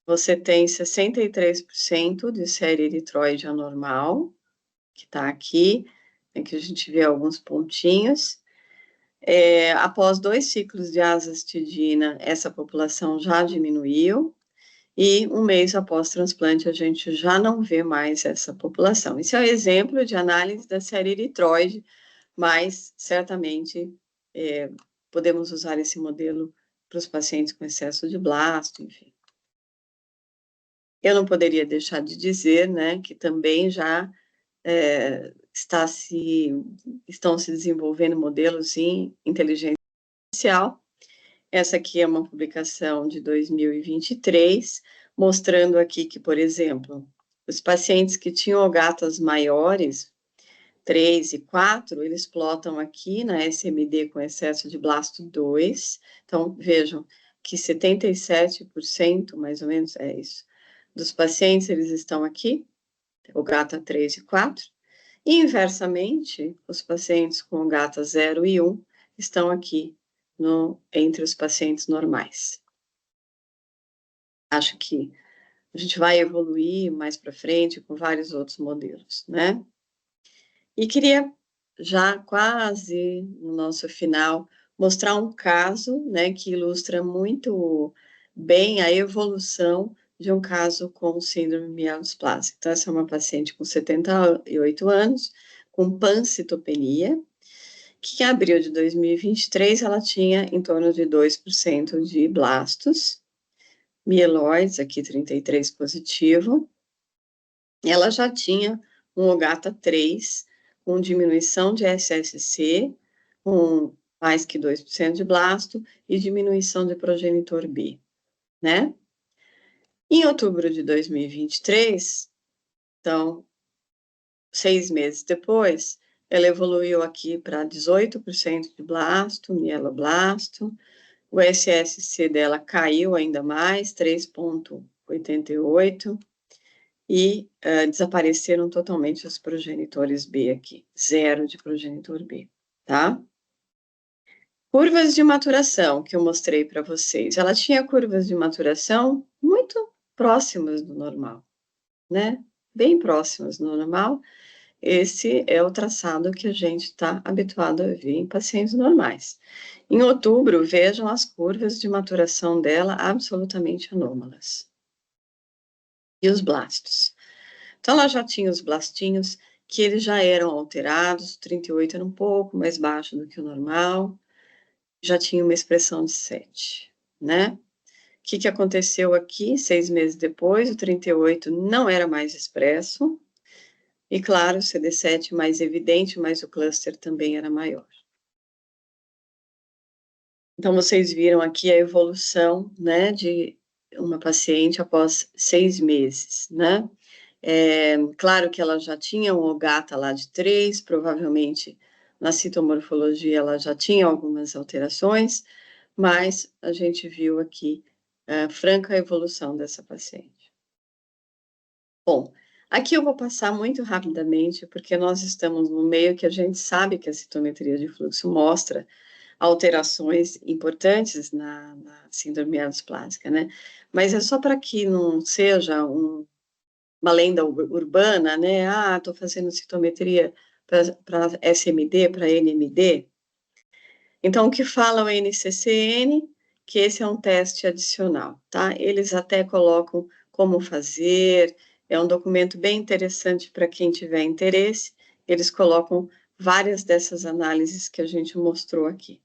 você tem 63% de série eritroide anormal, que está aqui, que a gente vê alguns pontinhos. Após 2 ciclos de azastidina, essa população já diminuiu, e um mês após transplante, a gente já não vê mais essa população. Isso é um exemplo de análise da série eritroide, mas certamente podemos usar esse modelo para os pacientes com excesso de blasto, enfim. Eu não poderia deixar de dizer, né, que também já estão se desenvolvendo modelos em inteligência artificial. Essa aqui é uma publicação de 2023, mostrando aqui que, por exemplo, os pacientes que tinham gatas maiores, 3 e 4, eles plotam aqui na SMD com excesso de blasto 2. Então, vejam que 77%, mais ou menos, é isso, dos pacientes, eles estão aqui, o GATA 3 e 4, e inversamente, os pacientes com o GATA 0 e 1 estão aqui entre os pacientes normais. Acho que a gente vai evoluir mais para frente com vários outros modelos, né? E queria, já quase no nosso final, mostrar um caso, né, que ilustra muito bem a evolução de um caso com síndrome mielosplásica. Então, essa é uma paciente com 78 anos, com pancitopenia, que em abril de 2023 ela tinha em torno de 2% de blastos, mieloides, aqui 33 positivo. Ela já tinha um OGATA 3, com diminuição de SSC, com mais que 2% de blasto e diminuição de progenitor B, né? Em outubro de 2023, então, 6 meses depois, ela evoluiu aqui para 18% de blasto, mieloblasto, o SSC dela caiu ainda mais, 3,88, e desapareceram totalmente os progenitores B aqui, 0 de progenitor B, tá? Curvas de maturação que eu mostrei para vocês, ela tinha curvas de maturação muito próximas do normal, né? Bem próximas do normal. Esse é o traçado que a gente está habituado a ver em pacientes normais. Em outubro, vejam as curvas de maturação dela absolutamente anômalas. E os blastos. Então, ela já tinha os blastinhos, que eles já eram alterados, 38 era um pouco mais baixo do que o normal, já tinha uma expressão de 7, né? O que aconteceu aqui, 6 meses depois, o 38 não era mais expresso, e claro, o CD7 mais evidente, mas o cluster também era maior. Então, vocês viram aqui a evolução, né, de uma paciente após 6 meses, né? Claro que ela já tinha um OGATA lá de 3, provavelmente na citomorfologia ela já tinha algumas alterações, mas a gente viu aqui a franca evolução dessa paciente. Bom, aqui eu vou passar muito rapidamente, porque nós estamos no meio que a gente sabe que a citometria de fluxo mostra alterações importantes na síndrome mielosplásica, né? Mas é só para que não seja uma lenda urbana, né? Ah, estou fazendo citometria para SMD, para NMD. Então, o que fala o NCCN? Que esse é um teste adicional, tá? Eles até colocam como fazer, é um documento bem interessante para quem tiver interesse, eles colocam várias dessas análises que a gente mostrou aqui.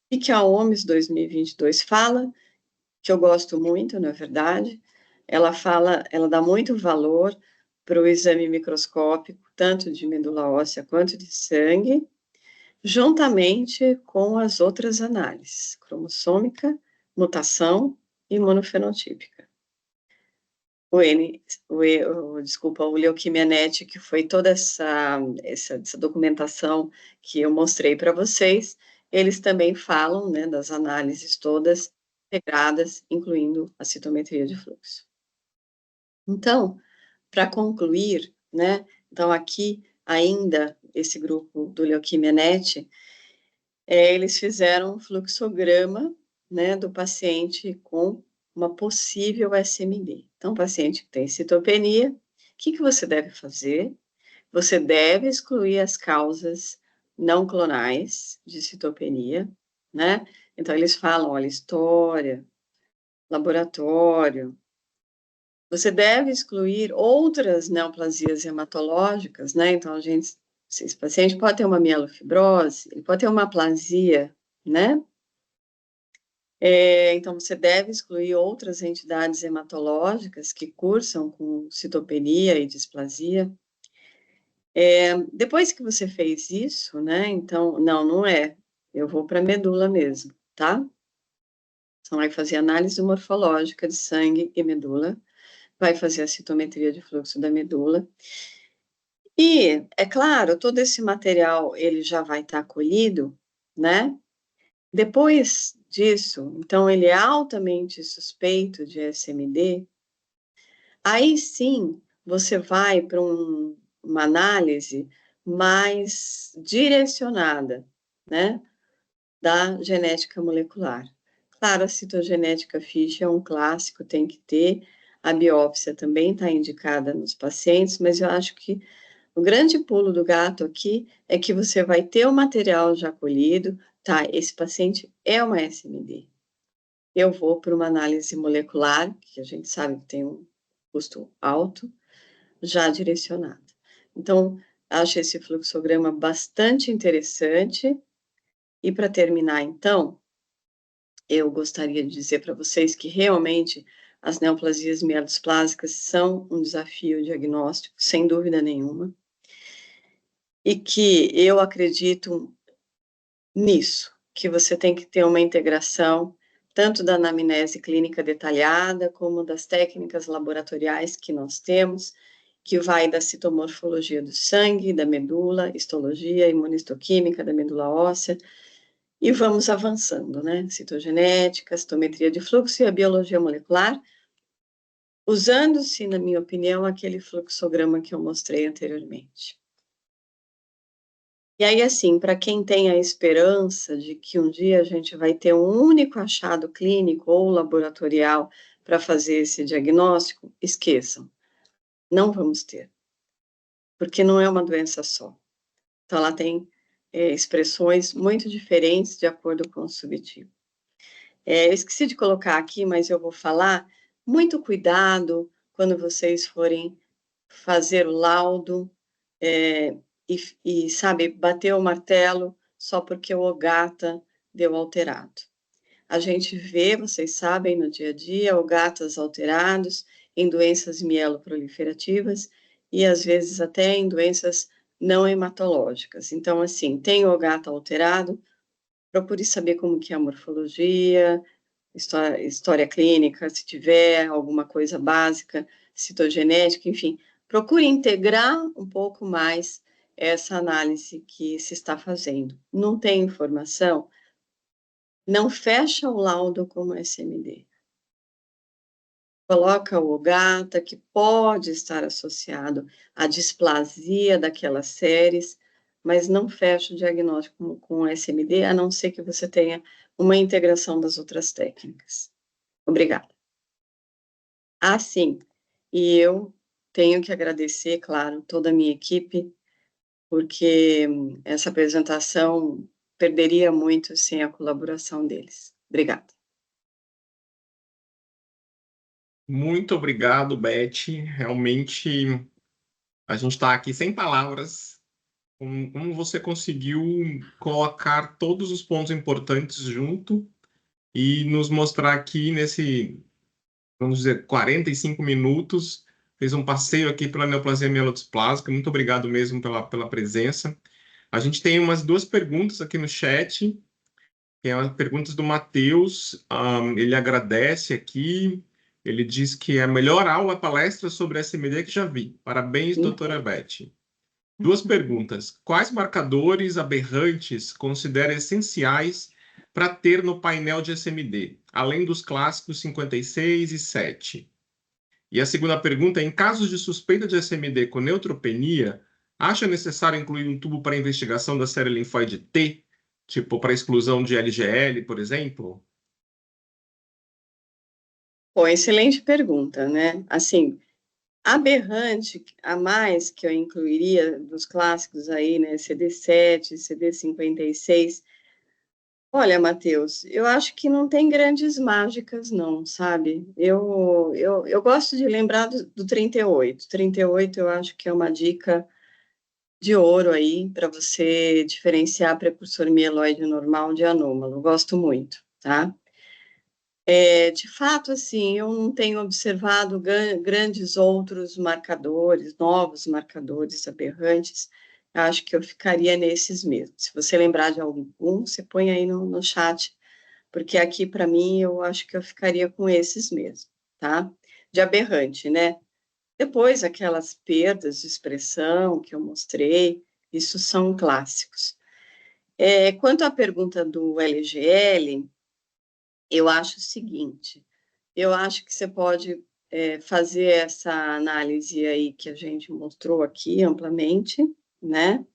E que a OMS 2022 fala, que eu gosto muito, na verdade, ela dá muito valor para o exame microscópico, tanto de medula óssea quanto de sangue, juntamente com as outras análises, cromossômica, mutação e monofenotípica. O Leuquimia Net, que foi toda essa documentação que eu mostrei para vocês, eles também falam, né, das análises todas integradas, incluindo a citometria de fluxo. Então, para concluir, né, então aqui ainda esse grupo do Leuquimia Net, eles fizeram um fluxograma, né, do paciente com uma possível SMD. Então, o paciente que tem citopenia, o que você deve fazer? Você deve excluir as causas não clonais de citopenia, né? Então, eles falam, olha, história, laboratório. Você deve excluir outras neoplasias hematológicas, né? Então, esse paciente pode ter uma mielofibrose, ele pode ter uma aplasia, né? Então, você deve excluir outras entidades hematológicas que cursam com citopenia e displasia. Depois que você fez isso, né? Então, não é. Eu vou para a medula mesmo, tá? Então, vai fazer análise morfológica de sangue e medula, vai fazer a citometria de fluxo da medula. E, é claro, todo esse material, ele já vai estar colhido, né? Depois disso, então, ele é altamente suspeito de SMD, aí sim, você vai para uma análise mais direcionada, né, da genética molecular. Claro, a citogenética FISH é um clássico, tem que ter, a biópsia também está indicada nos pacientes, mas eu acho que o grande pulo do gato aqui é que você vai ter o material já colhido, tá, esse paciente é uma SMD. Eu vou para uma análise molecular, que a gente sabe que tem um custo alto, já direcionada. Então, acho esse fluxograma bastante interessante. E para terminar, então, eu gostaria de dizer para vocês que realmente as neoplasias mielodisplásicas são um desafio diagnóstico, sem dúvida nenhuma, e que eu acredito nisso, que você tem que ter uma integração tanto da anamnese clínica detalhada, como das técnicas laboratoriais que nós temos, que vai da citomorfologia do sangue, da medula, histologia, imunistoquímica da medula óssea, e vamos avançando, né? Citogenética, citometria de fluxo e a biologia molecular, usando-se, na minha opinião, aquele fluxograma que eu mostrei anteriormente. E aí, assim, para quem tem a esperança de que um dia a gente vai ter um único achado clínico ou laboratorial para fazer esse diagnóstico, esqueçam, não vamos ter, porque não é uma doença só. Então, ela tem expressões muito diferentes de acordo com o subtipo. Eu esqueci de colocar aqui, mas eu vou falar, muito cuidado quando vocês forem fazer o laudo, sabe, bater o martelo só porque o OGATA deu alterado. A gente vê, vocês sabem, no dia a dia, OGATAs alterados em doenças mieloproliferativas e, às vezes, até em doenças não hematológicas. Então, assim, tem o OGATA alterado, procure saber como que é a morfologia, história clínica, se tiver alguma coisa básica, citogenética, enfim, procure integrar um pouco mais essa análise que se está fazendo. Não tem informação? Não fecha o laudo como SMD. Coloca o OGATA, que pode estar associado à displasia daquelas séries, mas não fecha o diagnóstico com SMD, a não ser que você tenha uma integração das outras técnicas. Obrigada. Ah, sim. E eu tenho que agradecer, claro, toda a minha equipe, porque essa apresentação perderia muito sem a colaboração deles. Obrigada. Muito obrigado, Beth. Realmente, a gente está aqui sem palavras. Como você conseguiu colocar todos os pontos importantes junto e nos mostrar aqui nesse, vamos dizer, 45 minutos. Fez um passeio aqui pela neoplasia mielodisplásica. Muito obrigado mesmo pela presença. A gente tem umas duas perguntas aqui no chat. Tem as perguntas do Matheus. Ele agradece aqui. Ele diz que é a melhor aula palestra sobre SMD que já vi. Parabéns, doutora Beth. Duas perguntas. Quais marcadores aberrantes considera essenciais para ter no painel de SMD, além dos clássicos 56 e 7? E a segunda pergunta é, em casos de suspeita de SMD com neutropenia, acha necessário incluir um tubo para investigação da série linfóide T, tipo para exclusão de LGL, por exemplo? Bom, excelente pergunta, né? Assim, aberrante a mais que eu incluiria dos clássicos aí, né? CD7, CD56. Olha, Matheus, eu acho que não tem grandes mágicas, não, sabe? Eu gosto de lembrar do 38. 38 eu acho que é uma dica de ouro aí para você diferenciar precursor mieloide normal de anômalo. Gosto muito, tá? De fato, assim, eu não tenho observado grandes outros marcadores, novos marcadores aberrantes. Acho que eu ficaria nesses mesmos. Se você lembrar de algum, você põe aí no chat, porque aqui, para mim, eu acho que eu ficaria com esses mesmo, tá? De aberrante, né? Depois, aquelas perdas de expressão que eu mostrei, isso são clássicos. Quanto à pergunta do LGL, eu acho o seguinte, eu acho que você pode fazer essa análise aí que a gente mostrou aqui amplamente, né?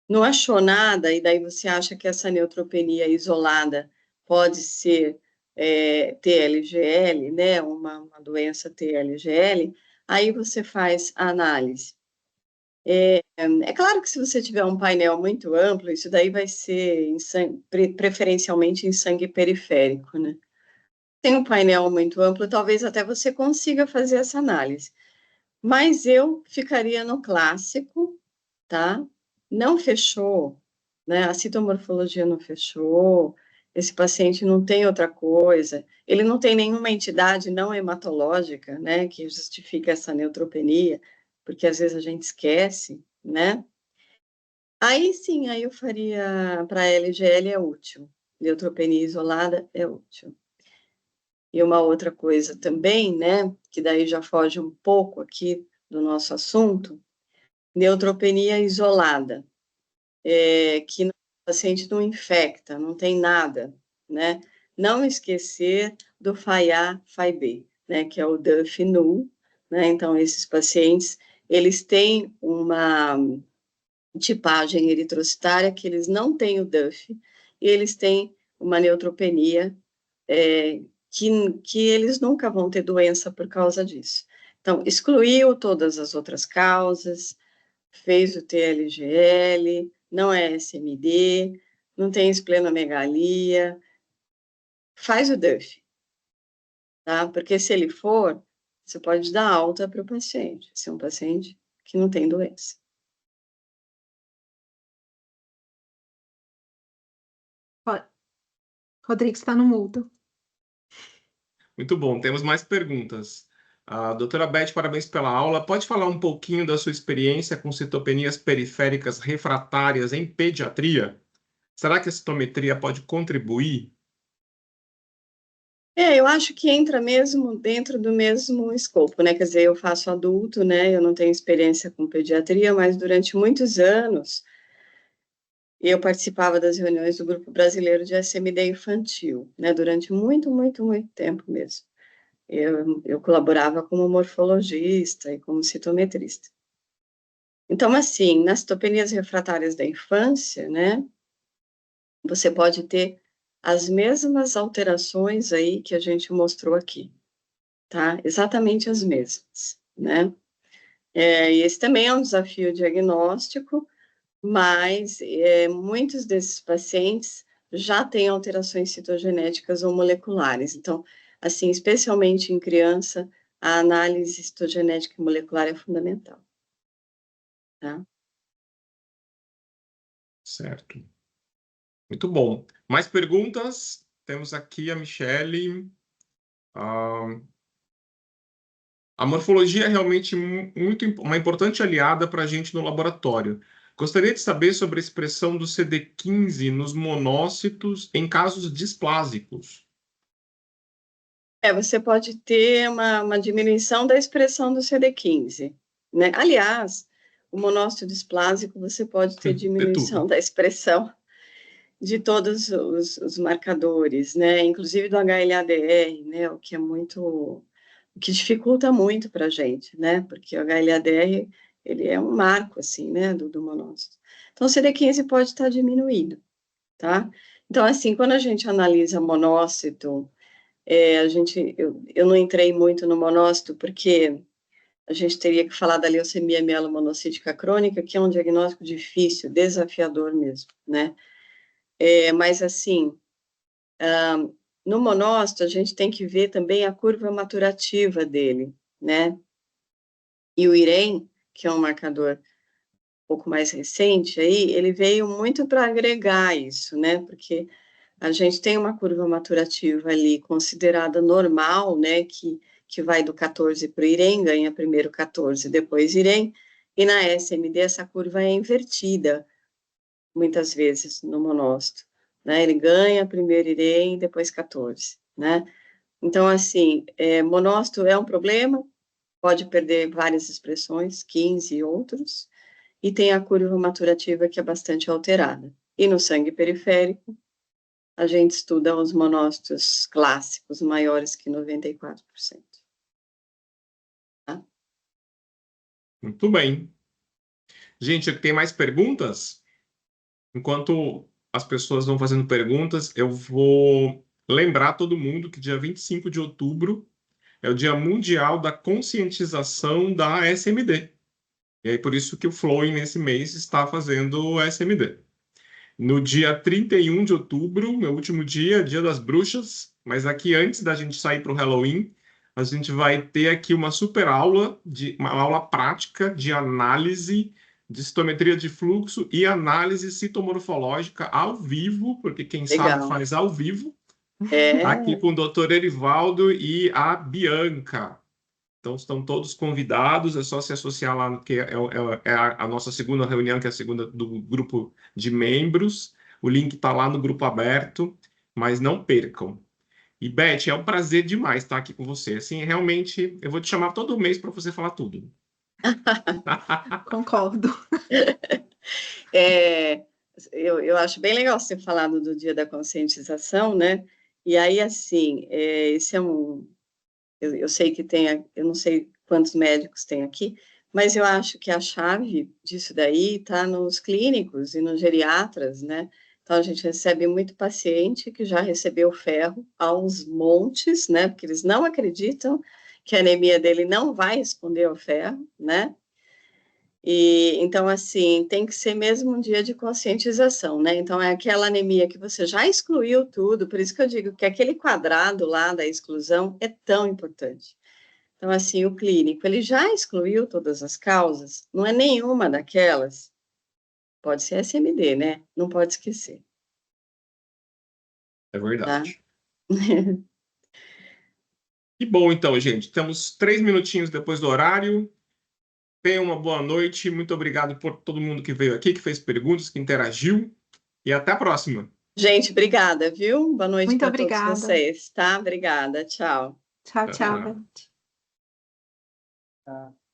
Não achou nada, e daí você acha que essa neutropenia isolada pode ser TLGL, né? Uma doença TLGL, aí você faz a análise. É claro que se você tiver um painel muito amplo, isso daí vai ser preferencialmente em sangue periférico, né? Tem um painel muito amplo, talvez até você consiga fazer essa análise. Mas eu ficaria no clássico, tá? Não fechou, né? A citomorfologia não fechou, esse paciente não tem outra coisa, ele não tem nenhuma entidade não hematológica, né, que justifique essa neutropenia, porque às vezes a gente esquece, né? Aí sim, aí eu faria para LGL é útil, neutropenia isolada é útil. E uma outra coisa também, né, que daí já foge um pouco aqui do nosso assunto, neutropenia isolada, que o paciente não infecta, não tem nada, né? Não esquecer do FAI-A, FAI-B, né, que é o DUF null, né? Então, esses pacientes, eles têm uma tipagem eritrocitária que eles não têm o DUF, e eles têm uma neutropenia que eles nunca vão ter doença por causa disso. Então, excluiu todas as outras causas, fez o TLGL, não é SMD, não tem esplenomegalia, faz o DUF, tá? Porque se ele for, você pode dar alta para o paciente, se é um paciente que não tem doença. Rodrigo está no mudo. Muito bom, temos mais perguntas. Doutora Beth, parabéns pela aula. Pode falar um pouquinho da sua experiência com citopenias periféricas refratárias em pediatria? Será que a citometria pode contribuir? Eu acho que entra mesmo dentro do mesmo escopo, né? Quer dizer, eu faço adulto, né? Eu não tenho experiência com pediatria, mas durante muitos anos eu participava das reuniões do Grupo Brasileiro de SMD infantil, né? Durante muito, muito, muito tempo mesmo. Eu colaborava como morfologista e como citometrista. Então, assim, nas citopenias refratárias da infância, né? Você pode ter as mesmas alterações aí que a gente mostrou aqui, tá? Exatamente as mesmas, né? E esse também é um desafio diagnóstico, mas muitos desses pacientes já têm alterações citogenéticas ou moleculares. Então, assim, especialmente em criança, a análise citogenética e molecular é fundamental, tá? Certo. Muito bom. Mais perguntas? Temos aqui a Michele. A morfologia é realmente uma importante aliada para a gente no laboratório. Gostaria de saber sobre a expressão do CD15 nos monócitos em casos displásicos. Você pode ter uma diminuição da expressão do CD15, né? Aliás, o monócito displásico, você pode ter Ter diminuição tudo. da expressão de todos os marcadores, né? Inclusive do HLA-DR, né? O que é muito, o que dificulta muito para a gente, né? Porque o HLA-DR, ele é um marco, assim, né? Do monócito. Então, o CD15 pode estar diminuído, tá? Então, assim, quando a gente analisa monócito, eu não entrei muito no monócito, porque a gente teria que falar da leucemia mielomonocítica crônica, que é um diagnóstico difícil, desafiador mesmo, né? Mas, assim, no monócito, a gente tem que ver também a curva maturativa dele, né? E o IREM, que é um marcador um pouco mais recente, aí, ele veio muito para agregar isso, né? Porque a gente tem uma curva maturativa ali considerada normal, né? Que vai do 14 para o IREM, ganha primeiro 14, depois IREM, e na SMD essa curva é invertida, muitas vezes, no monócito, né? Ele ganha primeiro IREM, depois 14, né? Então, assim, monócito é um problema, pode perder várias expressões, 15 e outros, e tem a curva maturativa que é bastante alterada. E no sangue periférico, a gente estuda os monócitos clássicos maiores que 94%. Muito bem. Gente, tem mais perguntas? Enquanto as pessoas vão fazendo perguntas, eu vou lembrar todo mundo que dia 25 de outubro é o Dia Mundial da Conscientização da SMD. E aí, por isso que o Flowing, nesse mês, está fazendo o SMD. No dia 31 de outubro, meu último dia, Dia das Bruxas, mas aqui antes da gente sair para o Halloween, a gente vai ter aqui uma super aula, uma aula prática de análise de citometria de fluxo e análise citomorfológica ao vivo, porque quem sabe Legal. faz ao vivo, É, aqui com o Dr. Erivaldo e a Bianca. Então, estão todos convidados, é só se associar lá, que é a nossa segunda reunião, que é a segunda do grupo de membros. O link está lá no grupo aberto, mas não percam. E, Beth, é um prazer demais estar aqui com você. Assim, realmente, eu vou te chamar todo mês para você falar tudo. Concordo. Eu acho bem legal você ter falado do Dia da Conscientização, né? E aí, assim, esse é um... Eu sei que tem, eu não sei quantos médicos tem aqui, mas eu acho que a chave disso daí está nos clínicos e nos geriatras, né? Então, a gente recebe muito paciente que já recebeu ferro aos montes, né? Porque eles não acreditam que a anemia dele não vai responder ao ferro, né? E, então, assim, tem que ser mesmo um dia de conscientização, né? Então, é aquela anemia que você já excluiu tudo, por isso que eu digo que aquele quadrado lá da exclusão é tão importante. Então, assim, o clínico, ele já excluiu todas as causas, não é nenhuma daquelas, pode ser SMD, né? Não pode esquecer, É tá? verdade. E bom, então, gente, estamos 3 minutinhos depois do horário. Tenha uma boa noite. Muito obrigado por todo mundo que veio aqui, que fez perguntas, que interagiu. E até a próxima. Gente, obrigada, viu? Boa noite Muito para todos obrigada. vocês, tá? Obrigada, tchau. Tchau, Tchau, tchau, tchau. Beth.